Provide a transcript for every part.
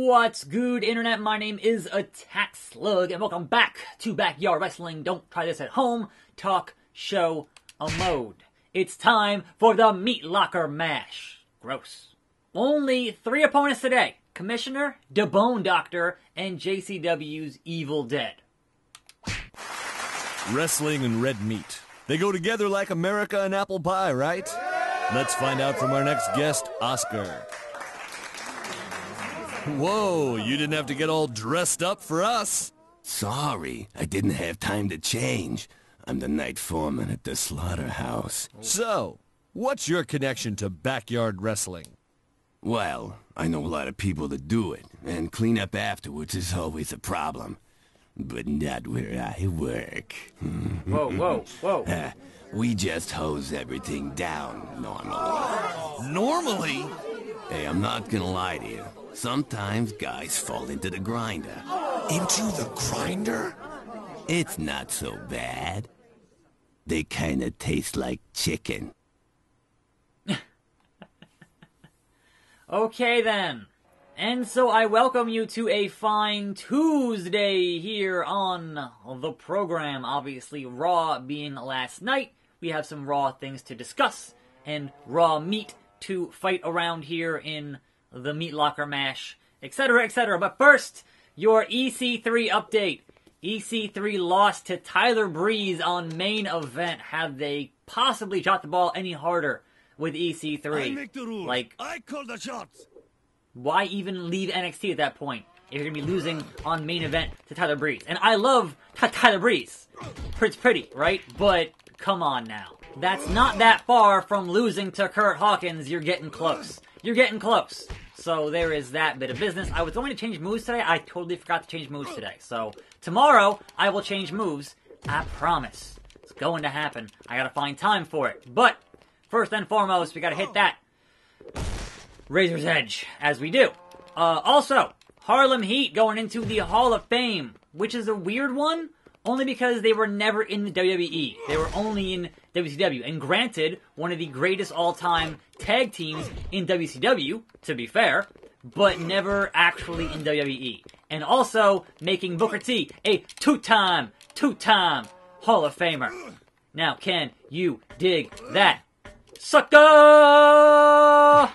What's good, Internet? My name is attackslug, and welcome back to Backyard Wrestling. Don't try this at home. Talk show mode. It's time for the Meat Locker Mash. Gross. Only 3 opponents today. Commissioner, the Bone Doctor, and JCW's Evil Dead. Wrestling and red meat. They go together like America and apple pie, right? Let's find out from our next guest, Oscar. Whoa, you didn't have to get all dressed up for us. Sorry, I didn't have time to change. I'm the night foreman at the slaughterhouse. So, what's your connection to backyard wrestling? Well, I know a lot of people that do it, and clean up afterwards is always a problem. But not where I work. Whoa. We just hose everything down normally. Normally? Hey, I'm not gonna lie to you. Sometimes guys fall into the grinder. Into the grinder? It's not so bad. They kinda taste like chicken. Okay then. And so I welcome you to a fine Tuesday here on the program. Obviously, Raw being last night, we have some Raw things to discuss and Raw meat to fight around here in the Meat Locker Mash, etc., etc. But first, your EC3 update. EC3 lost to Tyler Breeze on main event. Have they possibly shot the ball any harder with EC3? I make the rules. Like, I call the shots. why even leave NXT at that point if you're going to be losing on main event to Tyler Breeze? And I love Tyler Breeze. It's pretty, right? But come on now. That's not that far from losing to Curt Hawkins. You're getting close. You're getting close. So there is that bit of business. I was going to change moves today. I totally forgot to change moves today. So tomorrow, I will change moves. I promise. It's going to happen. I got to find time for it. But first and foremost, we got to hit that Razor's Edge, as we do. Also, Harlem Heat going into the Hall of Fame, which is a weird one, only because they were never in the WWE. They were only in WCW. And granted, one of the greatest all-time tag teams in WCW, to be fair, but never actually in WWE. And also making Booker T a two-time Hall of Famer. Now, can you dig that? Sucker! I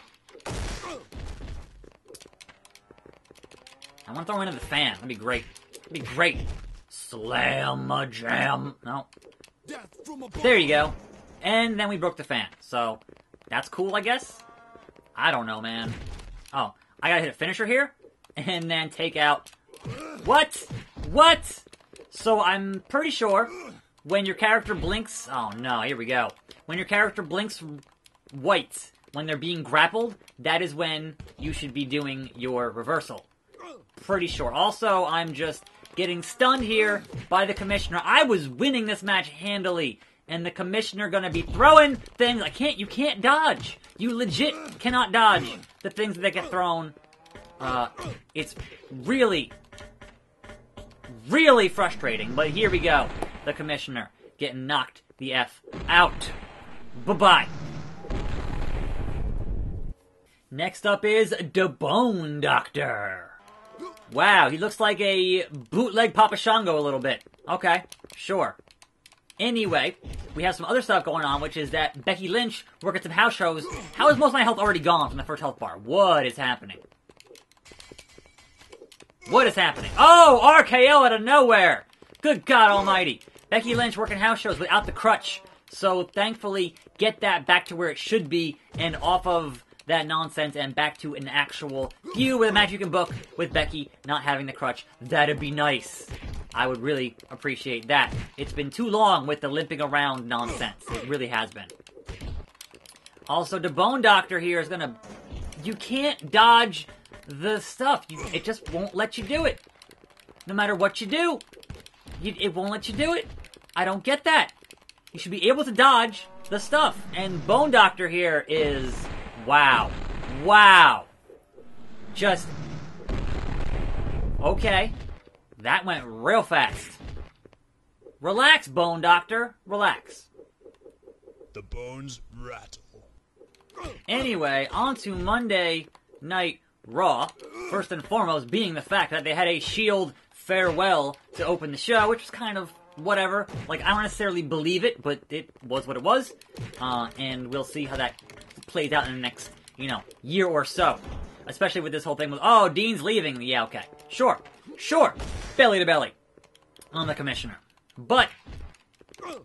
want to throw him into the fan. That'd be great. That'd be great. Slam a jam. No. There you go. And then we broke the fan. So, that's cool, I guess? I don't know, man. Oh, I gotta hit a finisher here? And then take out... What? So I'm pretty sure when your character blinks... Oh, no, here we go. When your character blinks white when they're being grappled, that is when you should be doing your reversal. Pretty sure. Also, I'm just getting stunned here by the Commissioner. I was winning this match handily, and the Commissioner gonna be throwing things. You can't dodge. You legit cannot dodge the things that get thrown. It's really frustrating, but here we go. The Commissioner getting knocked the F out. Bye-bye. Next up is the Bone Doctor. Wow, he looks like a bootleg Papa Shango a little bit. Okay, sure. Anyway, we have some other stuff going on, which is that Becky Lynch working some house shows. How is most of my health already gone from the first health bar? What is happening? What is happening? Oh, RKO out of nowhere! Good God almighty. Becky Lynch working house shows without the crutch. So, thankfully, get that back to where it should be and off of that nonsense and back to an actual feud with a match you can book with Becky not having the crutch. That'd be nice. I would really appreciate that. It's been too long with the limping around nonsense. It really has been. Also, the Bone Doctor here is gonna... You can't dodge the stuff. It just won't let you do it. No matter what you do, it won't let you do it. I don't get that. You should be able to dodge the stuff. And Bone Doctor here is... Wow. Just... Okay. That went real fast. Relax, Bone Doctor. Relax. The bones rattle. Anyway, on to Monday Night Raw. First and foremost being the fact that they had a Shield farewell to open the show, which was kind of whatever. Like, I don't necessarily believe it, but it was what it was. And we'll see how that plays out in the next, year or so. Especially with this whole thing with, oh, Dean's leaving. Yeah, okay. Sure. Belly to belly on the commissioner. But,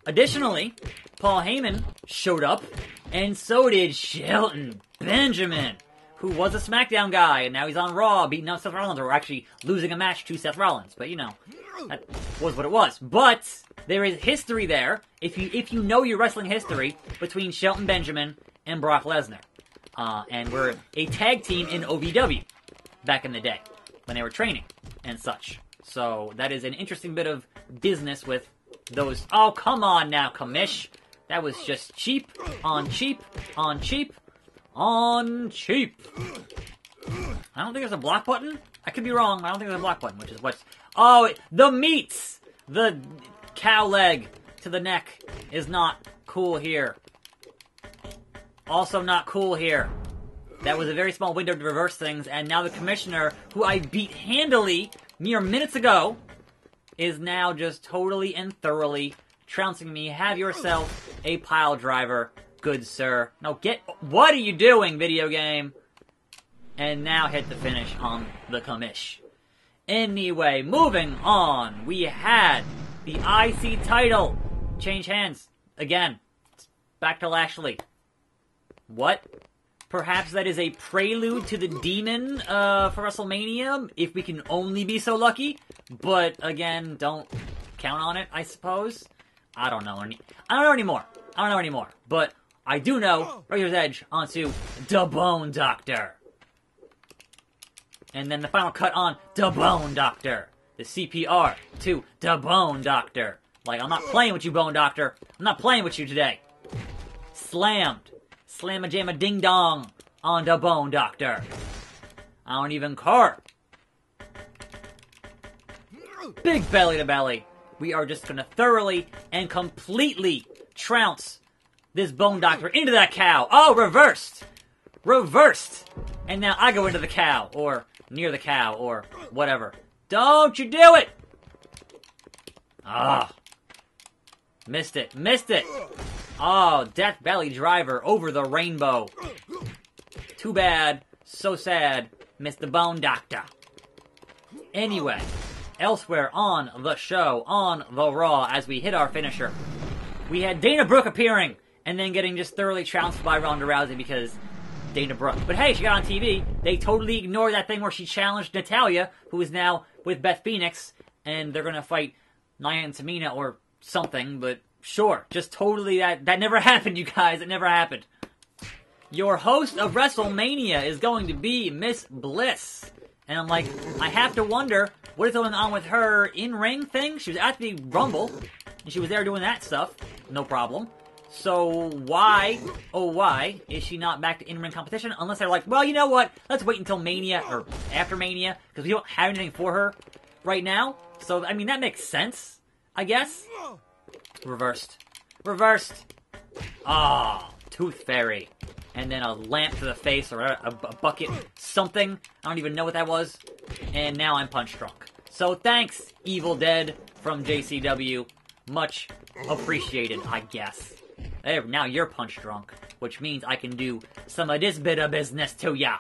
additionally, Paul Heyman showed up, and so did Shelton Benjamin, who was a SmackDown guy, and now he's on Raw, beating up Seth Rollins, or actually losing a match to Seth Rollins. But, that was what it was. But, there is history there, if you know your wrestling history, between Shelton Benjamin and Brock Lesnar. And we're a tag team in OVW back in the day, when they were training and such. So, that is an interesting bit of business with those. Oh, come on now, Commish. That was just cheap, on cheap, on cheap, on cheap. I don't think there's a block button. I could be wrong. I don't think there's a block button, which is what's... Oh, the meats! The cow leg to the neck is not cool here. Also not cool here. That was a very small window to reverse things, and now the commissioner, who I beat handily mere minutes ago, is now just totally and thoroughly trouncing me. Have yourself a pile driver, good sir. No, what are you doing, video game? And now hit the finish on the Commish. Anyway, moving on. We had the IC title change hands again. Back to Lashley. What? Perhaps that is a prelude to the Demon for WrestleMania, if we can only be so lucky. But again, don't count on it, I suppose. I don't know anymore. But I do know Razor's Edge onto the Bone Doctor. And then the final cut on the Bone Doctor. The CPR to the Bone Doctor. Like, I'm not playing with you, Bone Doctor. I'm not playing with you today. Slammed. Slam-a-jam-a-ding-dong on the Bone Doctor. I don't even care. Big belly to belly. We are just going to thoroughly and completely trounce this Bone Doctor into that cow. Oh, reversed. Reversed. And now I go into the cow, or near the cow, or whatever. Don't you do it! Ah. Missed it. Oh, Death Belly Driver over the rainbow. Too bad. So sad. Missed the Bone Doctor. Anyway, elsewhere on the show, on the Raw, as we hit our finisher, we had Dana Brooke appearing, and then getting just thoroughly trounced by Ronda Rousey because Dana Brooke. But hey, she got on TV. They totally ignored that thing where she challenged Natalya, who is now with Beth Phoenix, and they're going to fight Nia and Tamina or something, but sure, just totally that never happened, you guys. It never happened. Your host of WrestleMania is going to be Miss Bliss. And I'm like, I have to wonder, what is going on with her in-ring thing? She was at the Rumble, and she was there doing that stuff. No problem. So why, oh why, is she not back to in-ring competition? Unless they're like, well, you know what? Let's wait until Mania, or after Mania, because we don't have anything for her right now. So, I mean, that makes sense, I guess. Reversed. Ah, Tooth Fairy. And then a lamp to the face, or a bucket, something. I don't even know what that was. And now I'm punch drunk. So thanks, Evil Dead from JCW. Much appreciated, I guess. There, now you're punch drunk, which means I can do some of this bit of business to ya.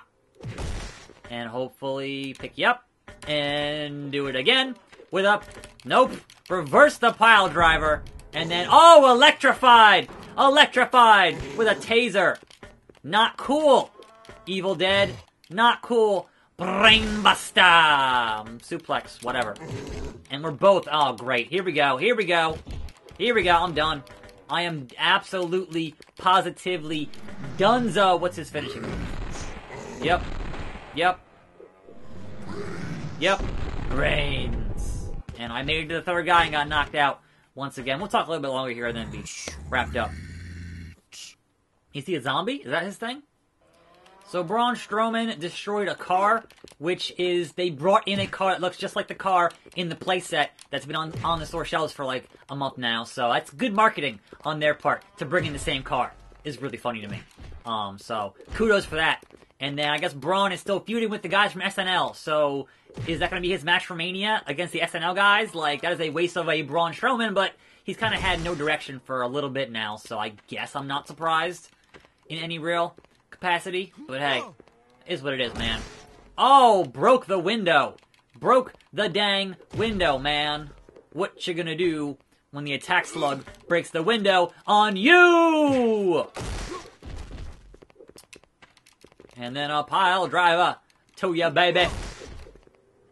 And hopefully pick you up, and do it again. With a, nope, reverse the pile driver. And then, oh, electrified with a taser. Not cool. Evil Dead, not cool. Brainbuster. Suplex, whatever. And we're both, oh, great. Here we go. I'm done. I am absolutely, positively donezo. What's his finishing move? Yep. Brains. And I made it to the third guy and got knocked out once again. We'll talk a little bit longer here and then be wrapped up. Is he a zombie? Is that his thing? So Braun Strowman destroyed a car, which is, they brought in a car that looks just like the car in the playset that's been on the store shelves for like a month now. So that's good marketing on their part to bring in the same car. Is really funny to me. So kudos for that. And then I guess Braun is still feuding with the guys from SNL. So is that going to be his match for Mania against the SNL guys? Like, that is a waste of a Braun Strowman, but he's kind of had no direction for a little bit now. So I guess I'm not surprised in any real capacity. But hey, is what it is, man. Oh, broke the window. Broke the dang window, man. What you gonna do when the attack slug breaks the window on you? And then a pile driver to ya, baby.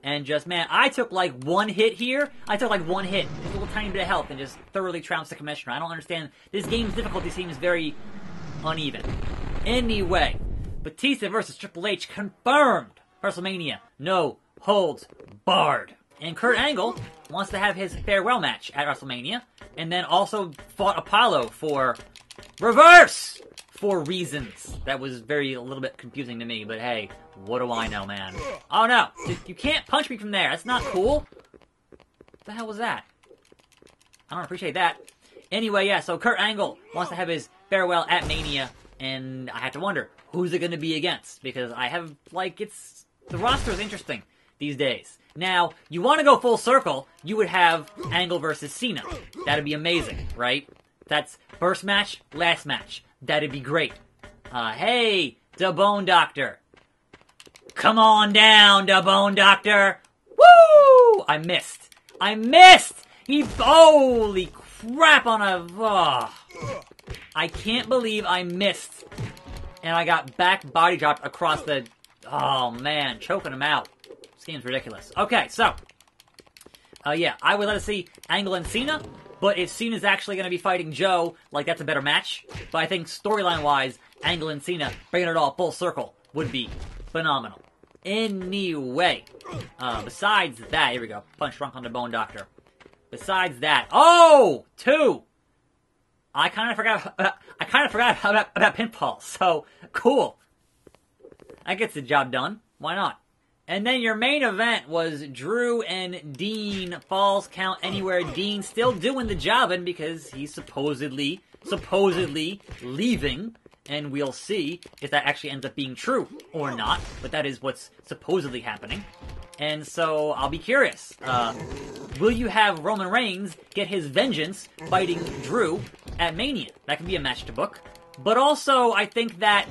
And just, man, I took like one hit here. I took like one hit, just a little tiny bit of health, and just thoroughly trounced the Commissioner. I don't understand. This game's difficulty seems very uneven. Anyway, Batista versus Triple H confirmed. WrestleMania, no holds barred. And Kurt Angle wants to have his farewell match at WrestleMania, and then also fought Apollo for Reverse for reasons. That was a little bit confusing to me, but hey, what do I know, man? Oh no, you can't punch me from there. That's not cool. What the hell was that? I don't appreciate that. Anyway, yeah, so Kurt Angle wants to have his farewell at Mania, and I have to wonder, who's it going to be against? Because I have, like, the roster is interesting these days. Now, you want to go full circle, you would have Angle versus Cena. That'd be amazing, right? That's first match, last match. That'd be great. Hey, the Bone Doctor. Come on down, the Bone Doctor. Woo! I missed! Holy crap on a... Oh. I can't believe I missed. And I got back body dropped across the... Oh, man. Choking him out. This game's ridiculous. Okay, so. Yeah, I would let us see Angle and Cena. But if Cena's actually going to be fighting Joe, like, that's a better match. But I think storyline-wise, Angle and Cena, bringing it all full circle, would be phenomenal. Anyway. Besides that, here we go. Punch drunk on the Bone Doctor. Besides that. Oh! 2! I kind of forgot about pinfall, so cool. That gets the job done. Why not? And then your main event was Drew and Dean. Falls count anywhere. Dean still doing the jobbing because he's supposedly leaving. And we'll see if that actually ends up being true or not. But that is what's supposedly happening. And so I'll be curious. Will you have Roman Reigns get his vengeance fighting Drew at Mania? That could be a match to book. But also, I think that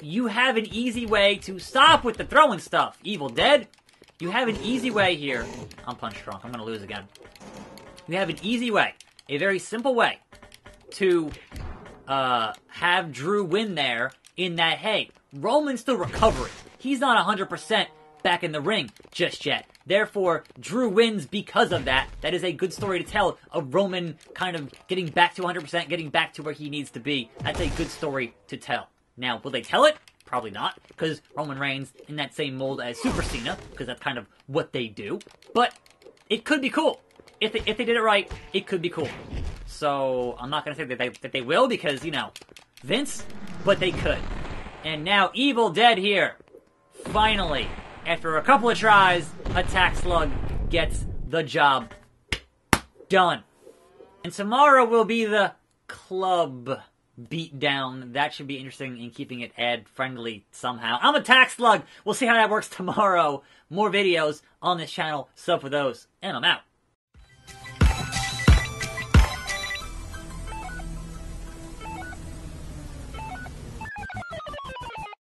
you have an easy way to stop with the throwing stuff. Evil Dead, you have an easy way here. I'm punch drunk. I'm going to lose again. You have an easy way, a very simple way, to have Drew win there in that, hey, Roman's still recovering. He's not 100% back in the ring just yet. Therefore, Drew wins because of that. That is a good story to tell, of Roman kind of getting back to 100%, getting back to where he needs to be. That's a good story to tell. Now, will they tell it? Probably not, because Roman Reigns in that same mold as Super Cena, because that's kind of what they do. But it could be cool. If they did it right, it could be cool. So, I'm not going to say that they will, because, you know, Vince, but they could. And now, Evil Dead here. Finally, after a couple of tries, Attack Slug gets the job done. And tomorrow will be the club beatdown. That should be interesting in keeping it ad-friendly somehow. I'm Attack Slug. We'll see how that works tomorrow. More videos on this channel. Sub for those. And I'm out.